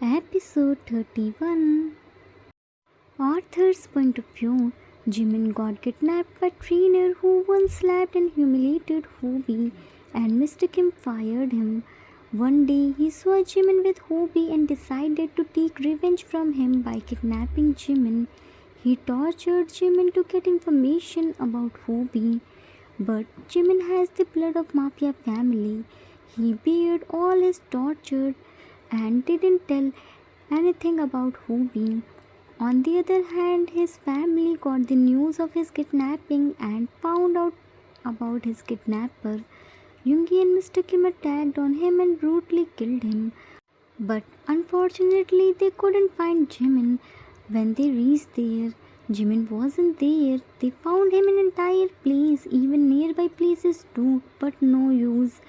Episode 31. Arthur's point of view. Jimin got kidnapped by a trainer who once slapped and humiliated Hobi, and Mr. Kim fired him. One day he saw Jimin with Hobi and decided to take revenge from him by kidnapping Jimin. He tortured Jimin to get information about Hobi. But Jimin has the blood of Mafia family. He bared all his torture and didn't tell anything about Hobi. On the other hand, his family got the news of his kidnapping and found out about his kidnapper. Yoongi and Mr. Kim attacked on him and brutally killed him. But unfortunately, they couldn't find Jimin. When they reached there, Jimin wasn't there. They found him in an entire place, even nearby places too, but no use.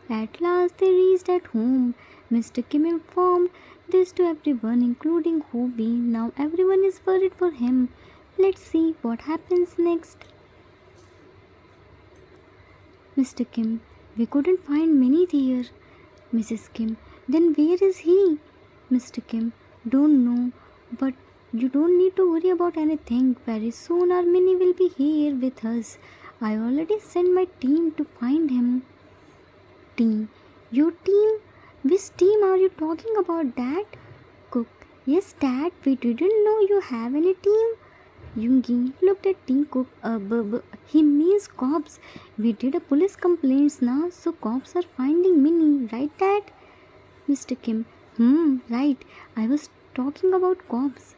At last, they reached at home. Mr. Kim informed this to everyone, including Hobi. Now everyone is worried for him. Let's see what happens next. Mr. Kim, we couldn't find Minnie there. Mrs. Kim, then where is he? Mr. Kim, don't know, but you don't need to worry about anything. Very soon our Minnie will be here with us. I already sent my team to find him. Team? Your team? Which team are you talking about, Dad? Cook, yes, Dad, we didn't know you have any team. Yoongi looked at Jikook. He means cops. We did a police complaints now, so cops are finding Minnie, right, Dad? Mr. Kim, right. I was talking about cops.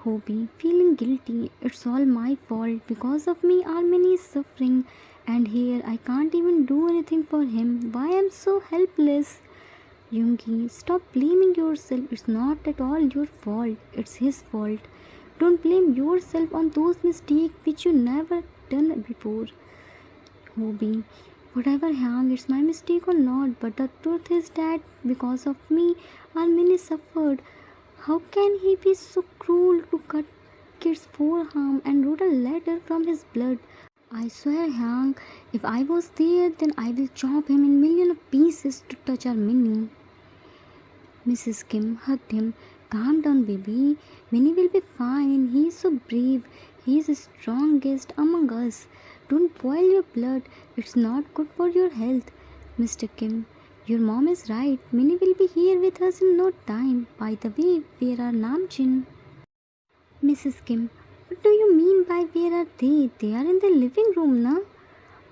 Hobi, feeling guilty. It's all my fault. Because of me, our Minnie is suffering. And here, I can't even do anything for him. Why am I so helpless? Yoongi, stop blaming yourself. It's not at all your fault. It's his fault. Don't blame yourself on those mistakes which you never done before. Hobi, whatever Hyang, it's my mistake or not, but the truth is that because of me, our Minnie suffered. How can he be so cruel to cut kid's forearm and wrote a letter from his blood? I swear, Hyang, if I was there, then I will chop him in million pieces to touch our Minnie. Mrs. Kim hugged him. Calm down, baby. Minnie will be fine. He is so brave. He is the strongest among us. Don't boil your blood. It's not good for your health. Mr. Kim, your mom is right. Minnie will be here with us in no time. By the way, where are Namjin? Mrs. Kim, what do you mean by where are they? They are in the living room, na?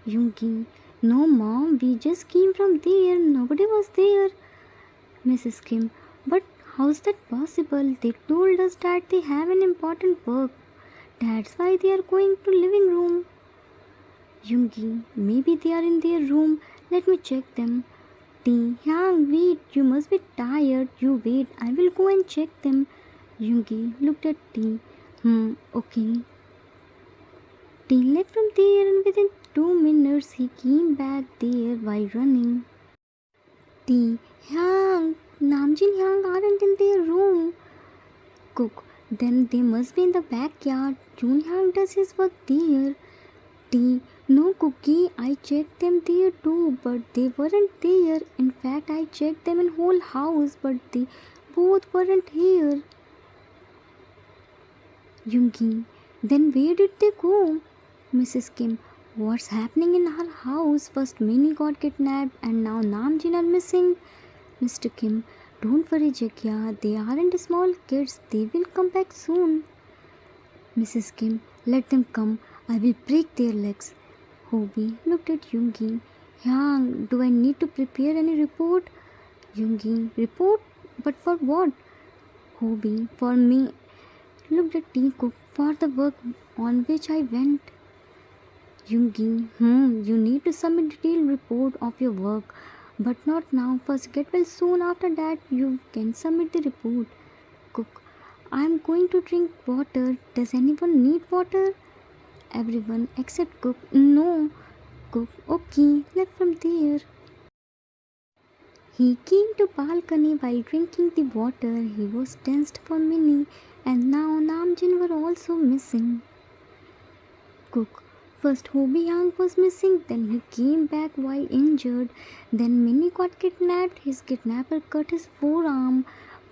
Yoongi, no mom, we just came from there. Nobody was there. Mrs. Kim, but how's that possible? They told us that they have an important work. That's why they are going to living room. Yoongi, maybe they are in their room. Let me check them. Taehyung, wait, you must be tired. You wait, I will go and check them. Yoongi looked at T. Okay. T left from there and within 2 minutes he came back there while running. Taehyung, Namjin Hyang aren't in their room. Cook, then they must be in the backyard. Jun Hyang does his work there. No Cookie, I checked them there too, but they weren't there. In fact, I checked them in whole house, but they both weren't here. Yoongi, then where did they go? Mrs. Kim, what's happening in her house? First Minnie got kidnapped and now Namjin are missing. Mr. Kim, don't worry, Jakia. They aren't small kids. They will come back soon. Mrs. Kim, let them come. I will break their legs. Hobi looked at Yoongi. Hyang, do I need to prepare any report? Yoongi, report? But for what? Hobi, for me. Looked at Jikook, for the work on which I went. Yoongi, you need to submit detailed report of your work. But not now. First get well soon. After that you can submit the report. Cook, I am going to drink water. Does anyone need water? Everyone except Cook. No. Cook, okay. Left from there. He came to balcony while drinking the water. He was tensed for Minnie, and now Namjin were also missing. Cook, first Hobi Yang was missing, then he came back while injured. Then Minnie got kidnapped. His kidnapper cut his forearm.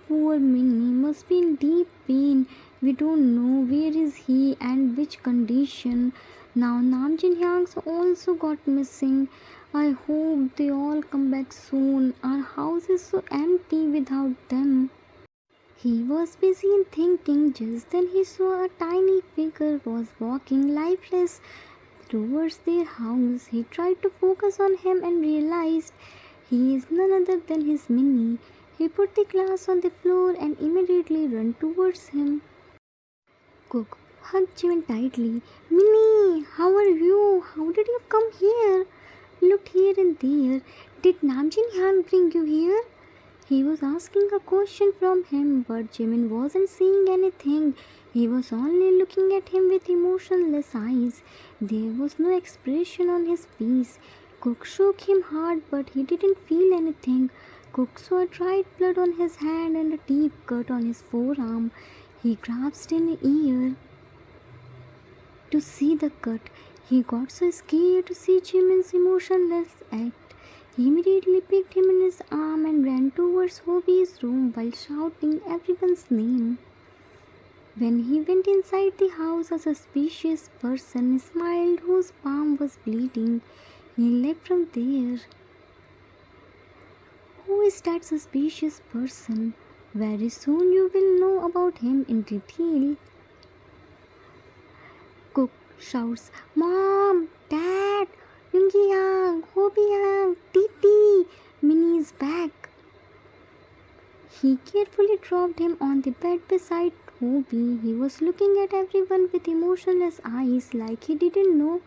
Poor Poor Minnie must be in deep pain. We don't know where is he and which condition. Now Namjin Hyang's also got missing. I hope they all come back soon. Our house is so empty without them. He was busy in thinking. Just then he saw a tiny figure was walking lifeless towards their house. He tried to focus on him and realized he is none other than his Minnie. He put the glass on the floor and immediately ran towards him. Cook hugged Jimin tightly. Minnie, how are you? How did you come here? Looked here and there. Did Namjin Hyang bring you here? He was asking a question from him, but Jimin wasn't saying anything. He was only looking at him with emotionless eyes. There was no expression on his face. Cook shook him hard, but he didn't feel anything. Cook saw dried blood on his hand and a deep cut on his forearm. He grasped in the ear to see the cut. He got so scared to see Jimin's emotionless act. He immediately picked him in his arm and ran towards Hobi's room while shouting everyone's name. When he went inside the house, a suspicious person smiled whose palm was bleeding. He left from there. Who is that suspicious person? Very soon you will know about him in detail. Cook shouts, Mom, Dad, Yoongi Yang, Hobi Yang, Titi, Minnie is back. He carefully dropped him on the bed beside Hobi. He was looking at everyone with emotionless eyes like he didn't know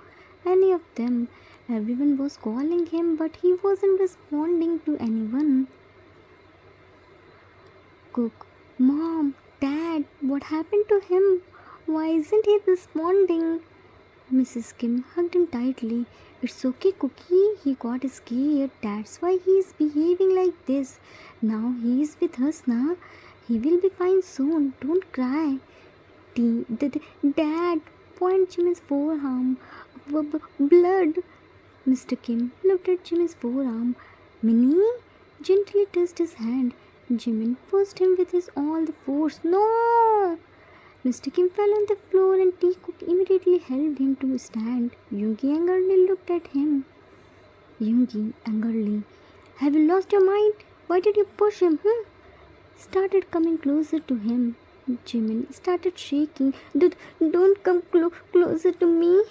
any of them. Everyone was calling him, but he wasn't responding to anyone. Cook, Mom, Dad, what happened to him? Why isn't he responding? Mrs. Kim hugged him tightly. It's okay, Cookie. He got scared. That's why he is behaving like this. Now he is with us now. He will be fine soon. Don't cry. Dad, point Jimin's forearm. Blood. Mr. Kim looked at Jimin's forearm. Minnie gently touched his hand. Jimin pushed him with his all the force. No! Mr. Kim fell on the floor and Taekook immediately helped him to stand. Yoongi angrily looked at him. Yoongi angrily. Have you lost your mind? Why did you push him? Started coming closer to him. Jimin started shaking. Don't come closer to me.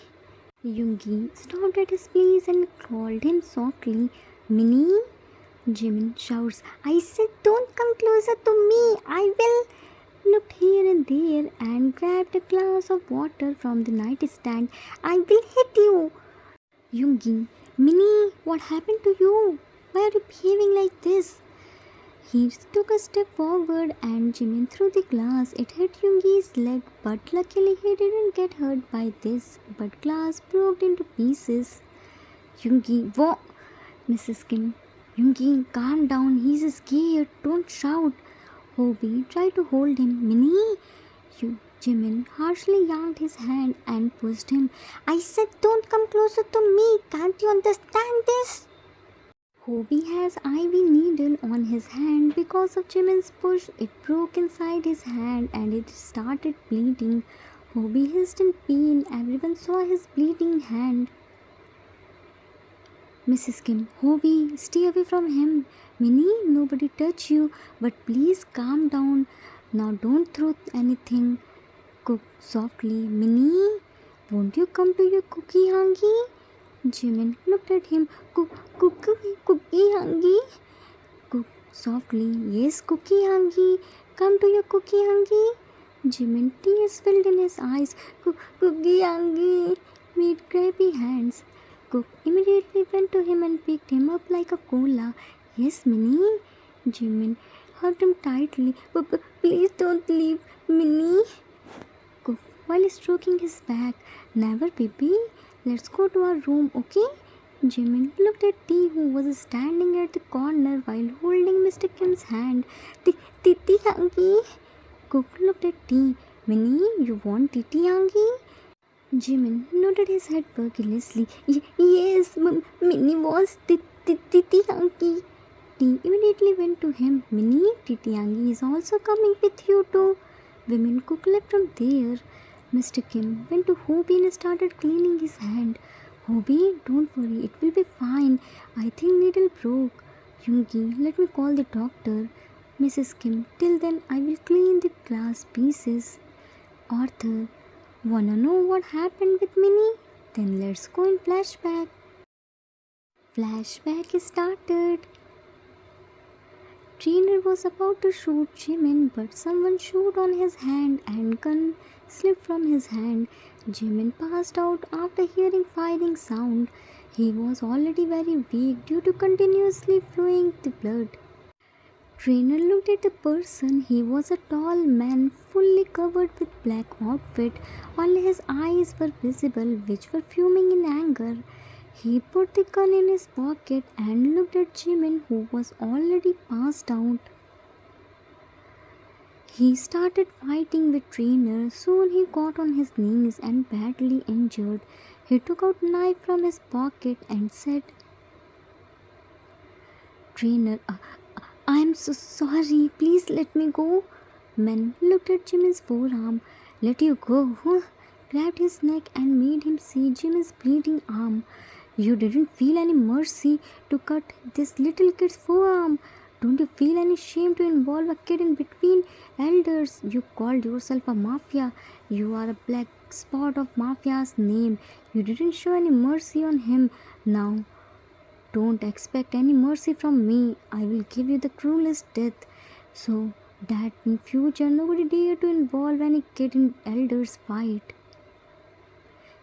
Yoongi stopped at his place and called him softly. Minnie? Jimin shouts, I said don't come closer to me. I will. Looked here and there and grabbed a glass of water from the nightstand. I will hit you. Yoongi, Minnie, what happened to you? Why are you behaving like this? He took a step forward and Jimin threw the glass. It hit Yoongi's leg, but luckily he didn't get hurt by this. But glass broke into pieces. Yoongi, what? Mrs. Kim, Yoongi, calm down. He's scared. Don't shout. Hobi tried to hold him. Minnie? Jimin harshly yanked his hand and pushed him. I said don't come closer to me. Can't you understand this? Hobi has IV needle on his hand because of Jimin's push. It broke inside his hand and it started bleeding. Hobi hissed in pain. Everyone saw his bleeding hand. Mrs. Kim, Hobi, stay away from him. Minnie, nobody touch you, but please calm down. Now don't throw anything. Cook softly. Minnie, won't you come to your cookie hangi? Jimin looked at him. Cookie hangi? Cook softly. Yes, cookie hangi. Come to your cookie hangi. Jimin, tears filled in his eyes. Cookie hangi. Made grabby hands. Cook immediately went to him and picked him up like a cola. Yes, Minnie. Jimin hugged him tightly. Please don't leave, Minnie. Cook, while stroking his back. Never, baby. Let's go to our room, okay? Jimin looked at T, who was standing at the corner while holding Mr. Kim's hand. Titi hangi. Cook looked at T. Minnie, you want Titi hangi? Jimin nodded his head carelessly. Yes, Minnie was Titi hangi. immediately went to him. Minnie, Titiangi is also coming with you too. Vminkook left from there. Mr. Kim went to Hobi and started cleaning his hand. Hobi, don't worry, it will be fine. I think needle broke. Yoongi, let me call the doctor. Mrs. Kim, till then I will clean the glass pieces. Arthur, wanna know what happened with Minnie? Then let's go in flashback. Flashback is started. Trainer was about to shoot Jimin, but someone shot on his hand and gun slipped from his hand. Jimin passed out after hearing firing sound. He was already very weak due to continuously flowing the blood. Trainer looked at the person. He was a tall man, fully covered with black outfit. Only his eyes were visible, which were fuming in anger. He put the gun in his pocket and looked at Jimin, who was already passed out. He started fighting with Trainer. Soon he got on his knees and badly injured. He took out a knife from his pocket and said, Trainer, I am so sorry. Please let me go. Man looked at Jimin's forearm. Let you go? Huh? Grabbed his neck and made him see Jimin's bleeding arm. You didn't feel any mercy to cut this little kid's forearm. Don't you feel any shame to involve a kid in between elders? You called yourself a Mafia. You are a black spot of Mafia's name. You didn't show any mercy on him. Now, don't expect any mercy from me. I will give you the cruelest death, so that in future nobody dare to involve any kid in elders' fight.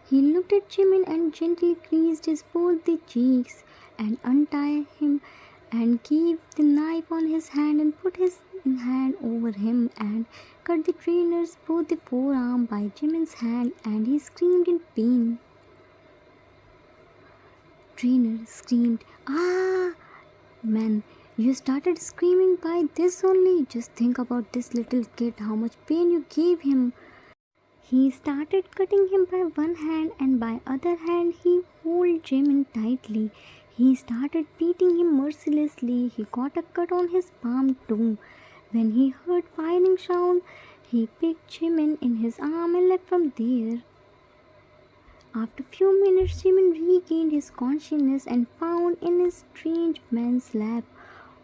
He looked at Jimin and gently creased his both the cheeks and untied him and gave the knife on his hand and put his hand over him and cut the trainer's both the forearm by Jimin's hand, and he screamed in pain. Trainer screamed, "Ah! Man, you started screaming by this only. Just think about this little kid, how much pain you gave him." He started cutting him by one hand and by other hand he held Jimin tightly. He started beating him mercilessly. He got a cut on his palm too. When he heard firing sound, he picked Jimin in his arm and left from there. After few minutes, Jimin regained his consciousness and found in his strange man's lap,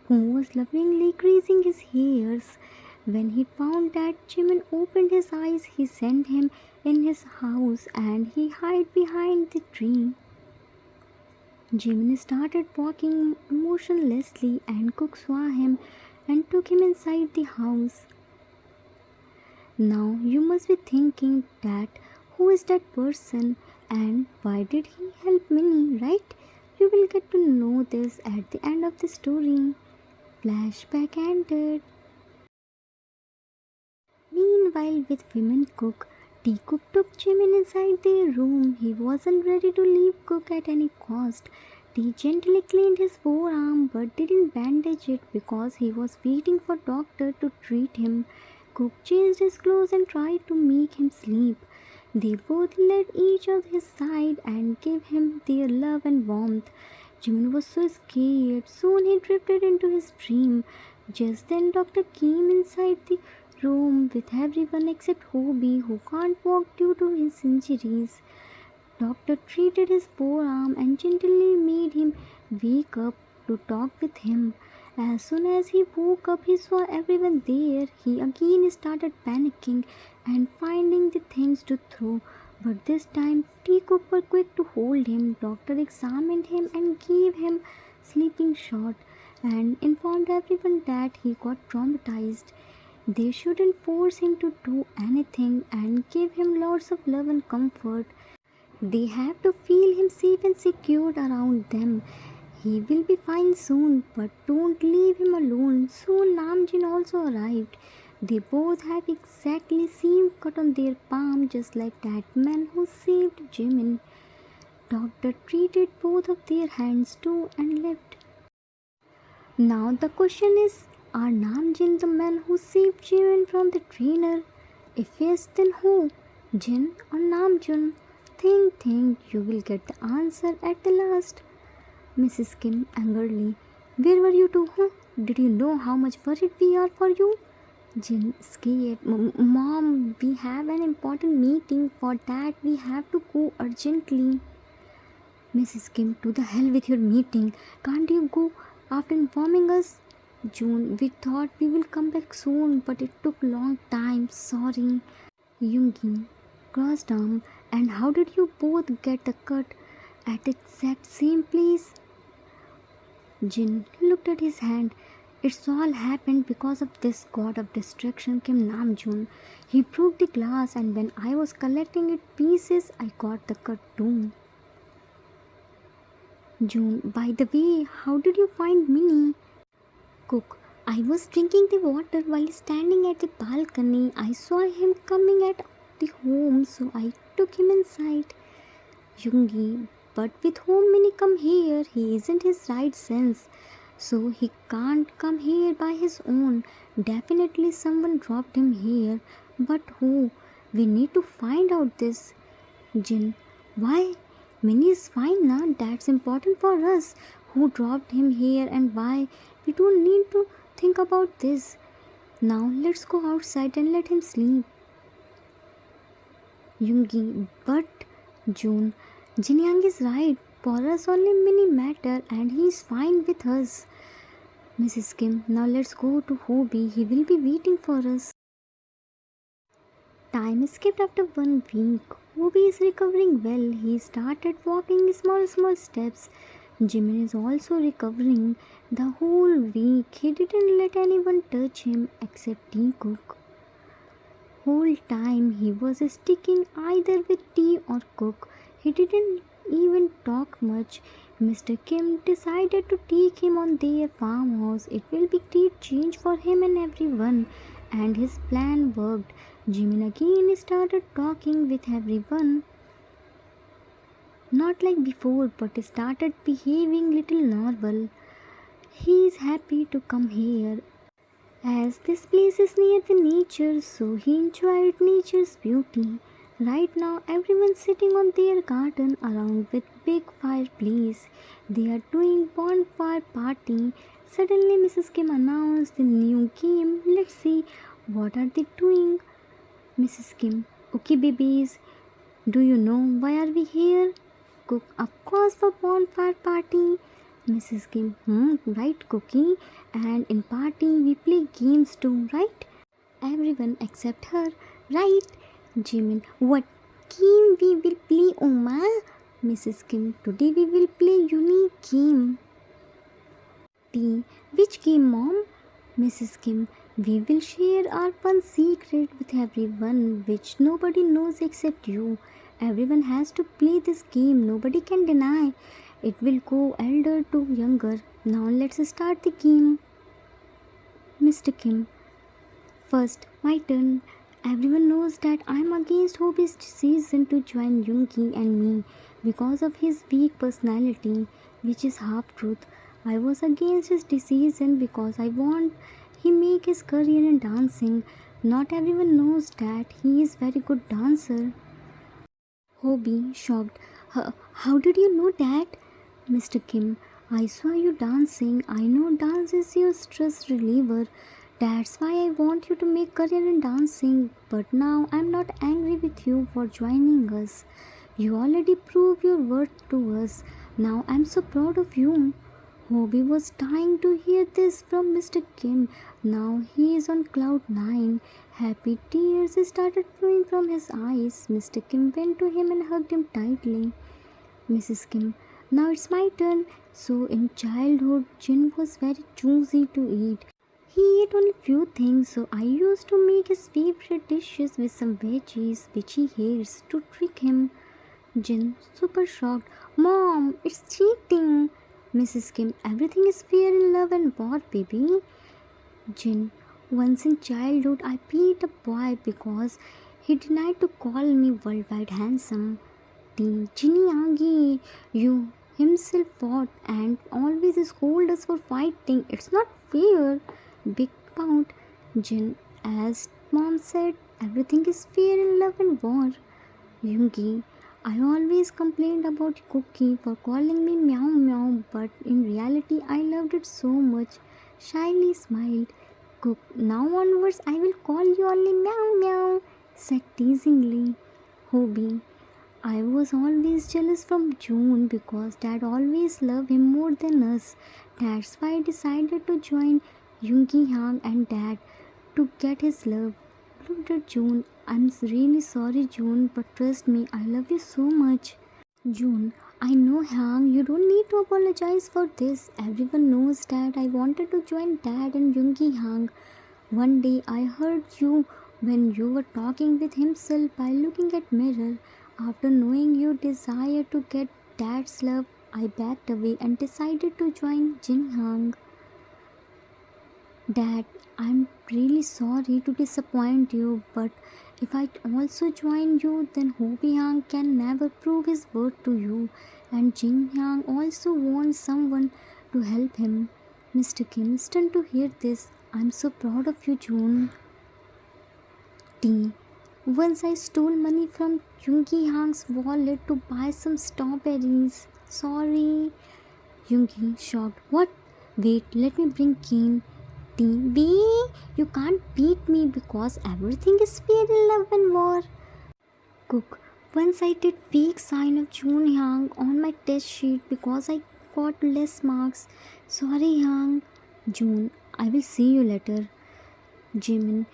who was lovingly greasing his hairs. When he found that Jimin opened his eyes, he sent him in his house and he hid behind the tree. Jimin started walking motionlessly and Cook saw him and took him inside the house. Now you must be thinking that who is that person and why did he help Minnie, right? You will get to know this at the end of the story. Flashback ended. Meanwhile, with Vminkook, Taekook took Jimin inside their room. He wasn't ready to leave Cook at any cost. He gently cleaned his forearm but didn't bandage it because he was waiting for doctor to treat him. Cook changed his clothes and tried to make him sleep. They both led each on his side and gave him their love and warmth. Jimin was so scared. Soon he drifted into his dream. Just then doctor came inside the room with everyone except Hobi, who can't walk due to his injuries. Doctor treated his forearm and gently made him wake up to talk with him. As soon as he woke up, he saw everyone there. He again started panicking and finding the things to throw. But this time, Jikook were quick to hold him. Doctor examined him and gave him sleeping shot and informed everyone that he got traumatized. They shouldn't force him to do anything and give him lots of love and comfort. They have to feel him safe and secure around them. He will be fine soon, but don't leave him alone. Soon Namjin also arrived. They both have exactly same cut on their palm, just like that man who saved Jimin. Doctor treated both of their hands too and left. Now the question is, are Namjin the man who saved Jimin from the trainer? If yes, then who? Jin or Namjoon? Think, you will get the answer at the last. Mrs. Kim angrily, Where were you two? Huh? Did you know how much worried we are for you? Jin scared. Mom, we have an important meeting. For that, we have to go urgently. Mrs. Kim, to the hell with your meeting. Can't you go after informing us? June, we thought we will come back soon, but it took long time. Sorry. Yoongi, crossed arm, and how did you both get the cut at the exact same place? Jin looked at his hand. It's all happened because of this god of destruction came Namjoon. He broke the glass, and when I was collecting it pieces, I got the cut too. June, by the way, how did you find Minnie? Cook, I was drinking the water while standing at the balcony. I saw him coming at the home, so I took him inside. Yoongi, but with whom Minnie come here? He isn't his right sense, so he can't come here by his own. Definitely someone dropped him here, but who? We need to find out this. Jin, why? Minnie is fine now. That's important for us. Who dropped him here and why? We don't need to think about this. Now let's go outside and let him sleep. Yoongi, but June, Jinyang is right. For us only Minnie matter and he is fine with us. Mrs. Kim, now let's go to Hobi. He will be waiting for us. Time skipped after 1 week. Hobi is recovering well. He started walking small steps. Jimin is also recovering. The whole week he didn't let anyone touch him except Taekook. Whole time he was sticking either with tea or cook. He didn't even talk much. Mr. Kim decided to take him on their farmhouse. It will be great change for him and everyone. And his plan worked. Jimin again started talking with everyone. Not like before, but started behaving little normal. He is happy to come here as this place is near the nature, so he enjoyed nature's beauty. Right now everyone's sitting on their garden around with big fireplace. They are doing bonfire party. Suddenly Mrs. Kim announced the new game. Let's see what are they doing. Mrs. Kim, okay babies, do you know why are we here? Cook, of course for bonfire party. Mrs. Kim, right Cookie, and in party we play games too, right? Everyone except her, right? Jimin, what game we will play, Oma? Mrs. Kim, today we will play unique game. T, which game, Mom? Mrs. Kim, we will share our fun secret with everyone which nobody knows except you. Everyone has to play this game, nobody can deny. It will go elder to younger. Now let's start the game. Mr. Kim, first, my turn. Everyone knows that I'm against Hobi's decision to join Yoongi and me because of his weak personality, which is half truth. I was against his decision because I want he make his career in dancing. Not everyone knows that he is very good dancer. Hobi, shocked. How did you know that? Mr. Kim, I saw you dancing. I know dance is your stress reliever. That's why I want you to make career in dancing. But now I'm not angry with you for joining us. You already proved your worth to us. Now I'm so proud of you. Hobi was dying to hear this from Mr. Kim. Now he is on cloud 9. Happy tears started flowing from his eyes. Mr. Kim went to him and hugged him tightly. Mrs. Kim, now it's my turn. So in childhood, Jin was very choosy to eat. He ate only few things, so I used to make his favorite dishes with some veggies which he hates to trick him. Jin, super shocked. Mom, it's cheating. Mrs. Kim, everything is fair in love and war, baby. Jin, once in childhood I beat a boy because he denied to call me worldwide handsome. Jinny, you himself fought and always scold us for fighting. It's not fair. Big pout. Jin, as mom said, everything is fair in love and war. Yoongi, I always complained about Cookie for calling me meow meow, but in reality I loved it so much. Shyly smiled. Cook, now onwards I will call you only meow meow, said teasingly. Hobi, I was always jealous from June because Dad always loved him more than us. That's why I decided to join Yoongi Hang and Dad to get his love. Looked at June. I'm really sorry, June, but trust me, I love you so much. June, I know, Hang, you don't need to apologize for this. Everyone knows that I wanted to join Dad and Yoongi Hang. One day I heard you when you were talking with himself by looking at mirror. After knowing you desire to get Dad's love, I backed away and decided to join Jin Hang. Dad, I'm really sorry to disappoint you, but if I also join you, then Hobi Hang can never prove his worth to you, and Jin Hang also wants someone to help him. Mr. Kim, stunned to hear this. I'm so proud of you, June. T. Once I stole money from Yoongi Hang's wallet to buy some strawberries. Sorry. Yoongi, shocked. What? Wait, let me bring Keen. B, you can't beat me because everything is fair in love and war. Cook, once I did fake sign of June Yang on my test sheet because I got less marks. Sorry Yang. June, I will see you later. Jimin,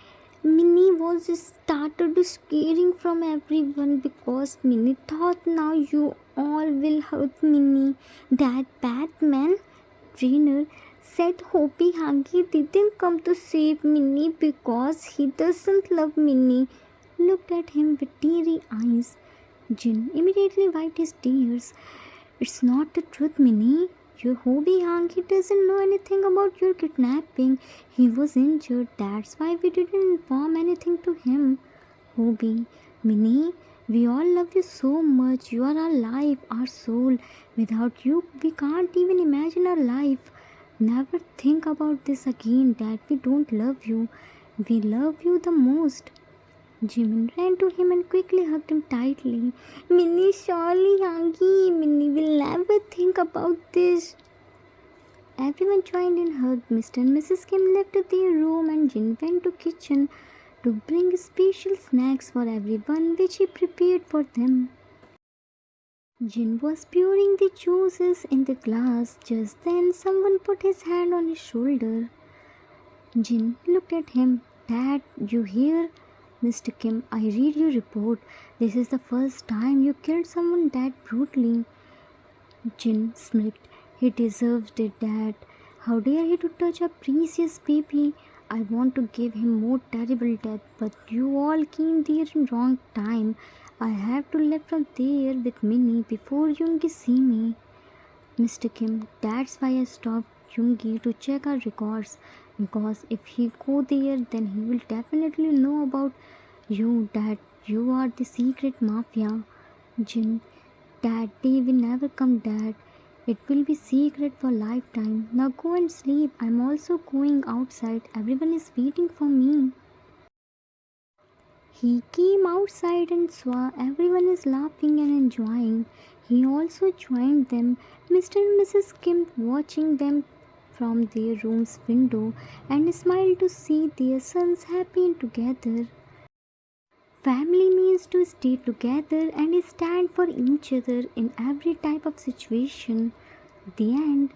Minnie was started scaring from everyone because Minnie thought now you all will hurt Minnie. That Batman trainer said Hopi Hangi didn't come to save Minnie because he doesn't love Minnie. Looked at him with teary eyes. Jin immediately wiped his tears. It's not the truth, Minnie. Your Hobi Hangi doesn't know anything about your kidnapping. He was injured. That's why we didn't inform anything to him. Hobi, Minnie, we all love you so much. You are our life, our soul. Without you, we can't even imagine our life. Never think about this again, that we don't love you. We love you the most. Jimin ran to him and quickly hugged him tightly. Minnie, surely, Hangi, Minnie will never think about this. Everyone joined in hugged. Mr. and Mrs. Kim left their room and Jin went to kitchen to bring special snacks for everyone which he prepared for them. Jin was pouring the juices in the glass. Just then someone put his hand on his shoulder. Jin looked at him. Dad, you here? Mr. Kim, I read your report. This is the first time you killed someone that brutally. Jin smirked. He deserved it, Dad. How dare he to touch a precious baby? I want to give him more terrible death, but you all came there in wrong time. I have to leave from there with Minnie before Yoongi see me. Mr. Kim, that's why I stopped Yoongi to check our records. Because if he go there, then he will definitely know about you, that you are the secret mafia. Jin, that day will never come, Dad. It will be secret for lifetime. Now go and sleep. I'm also going outside. Everyone is waiting for me. He came outside and saw everyone is laughing and enjoying. He also joined them. Mr. and Mrs. Kim watching them from their room's window and smiled to see their sons happy and together. Family means to stay together and stand for each other in every type of situation. The end.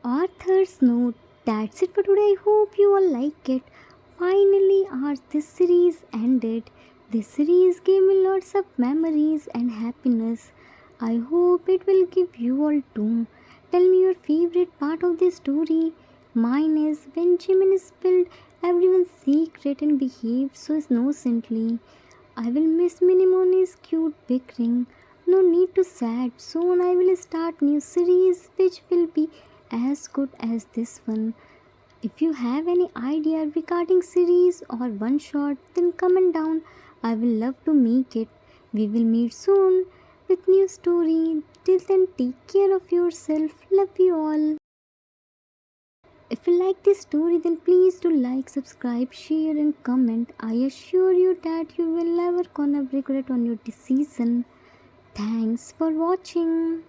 Author's note. That's it for today. I hope you all like it. Finally, this series ended. This series gave me lots of memories and happiness. I hope it will give you all too. Tell me your favorite part of the story. Mine is when Jimin spilled everyone's secret and behaved so innocently. I will miss Minimoni's cute bickering. No need to sad. Soon I will start new series which will be as good as this one. If you have any idea regarding series or one shot, then comment down. I will love to make it. We will meet soon with new story. Till then, take care of yourself. Love you all. If you like this story, then please do like, subscribe, share, and comment. I assure you that you will never gonna regret on your decision. Thanks for watching.